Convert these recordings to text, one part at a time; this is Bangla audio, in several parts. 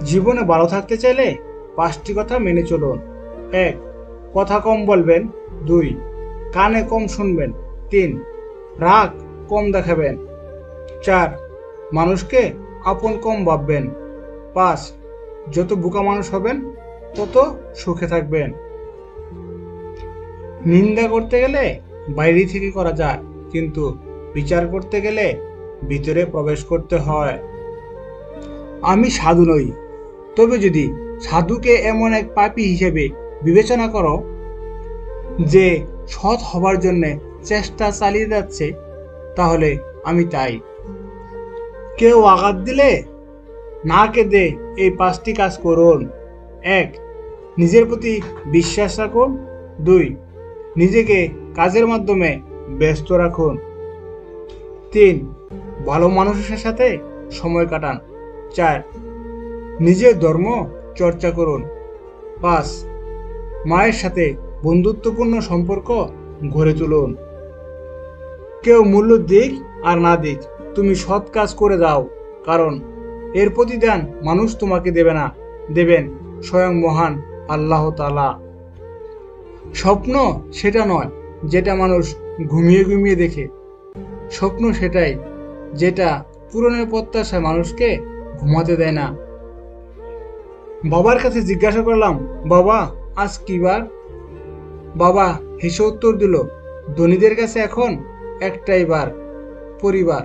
জীবনে ভালো থাকতে চাইলে 5টি কথা মেনে চলুন। 1. কথা কম বলবেন। 2. কানে কম শুনবেন। 3. রাগ কম দেখাবেন। 4. মানুষকে আপন কম ভাববেন। 5. যত বোকা মানুষ হবেন তত সুখে থাকবেন। নিন্দা করতে গেলে বাইরে থেকে করা যায়, কিন্তু বিচার করতে গেলে ভিতরে প্রবেশ করতে হয়। আমি সাধু নই, তবে যদি সাধুকে এমন এক পাপী হিসেবে বিবেচনা করো যে সৎ হবার জন্য চেষ্টা চালিয়ে যাচ্ছে, তাহলে আমি তাই। কেউ আঘাত দিলে না কেঁদে এই 5টি কাজ করুন। 1. নিজের প্রতি বিশ্বাস রাখুন। 2. নিজেকে কাজের মাধ্যমে ব্যস্ত রাখুন। 3. ভালো মানুষের সাথে সময় কাটান। 4. নিজের ধর্ম চর্চা করুন। 5. মায়ের সাথে বন্ধুত্বপূর্ণ সম্পর্ক গড়ে তুলুন। কেউ মূল্য দিক আর না দিক, তুমি সৎ কাজ করে যাও, কারণ এর প্রতিদান মানুষ তোমাকে দেবে না, দেবেন স্বয়ং মহান আল্লাহ তাআলা। স্বপ্ন সেটা নয় যেটা মানুষ ঘুমিয়ে ঘুমিয়ে দেখে, স্বপ্ন সেটাই যেটা পূরণের প্রত্যাশা মানুষকে ঘুমাতে দেয় না। বাবার কাছে জিজ্ঞাসা করলাম, বাবা আজ কি বার? বাবা হেসে উত্তর দিল, ধনীদের কাছে এখন একটাই বার, পরিবার,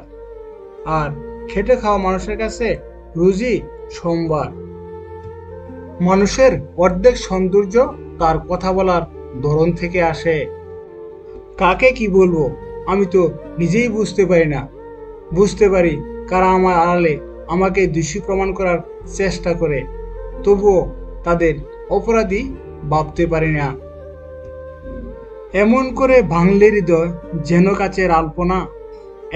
আর খেটে খাওয়া মানুষের কাছে রোজই সোমবার। মানুষের অর্ধেক সৌন্দর্য তার কথা বলার ধরন থেকে আসে। কাকে কি বলবো আমি তো নিজেই বুঝতে পারি না। বুঝতে পারি কারা আমার আড়ালে আমাকে দোষী প্রমাণ করার চেষ্টা করে, তবুও তাদের অপরাধী ভাবতে পারি না। এমন করে ভাঙলে হৃদয় যেন কাচের আলপনা,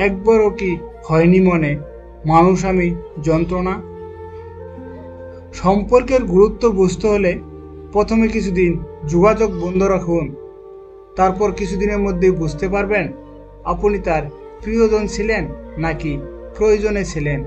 একবারও কি হয়নি মনে মানুষ আমি যন্ত্রণা। সম্পর্কের গুরুত্ব বুঝতে হলে প্রথমে কিছুদিন যোগাযোগ বন্ধ রাখুন, তারপর কিছুদিনের মধ্যেই বুঝতে পারবেন আপনি তার প্রিয়জন ছিলেন নাকি প্রয়োজনে ছিলেন।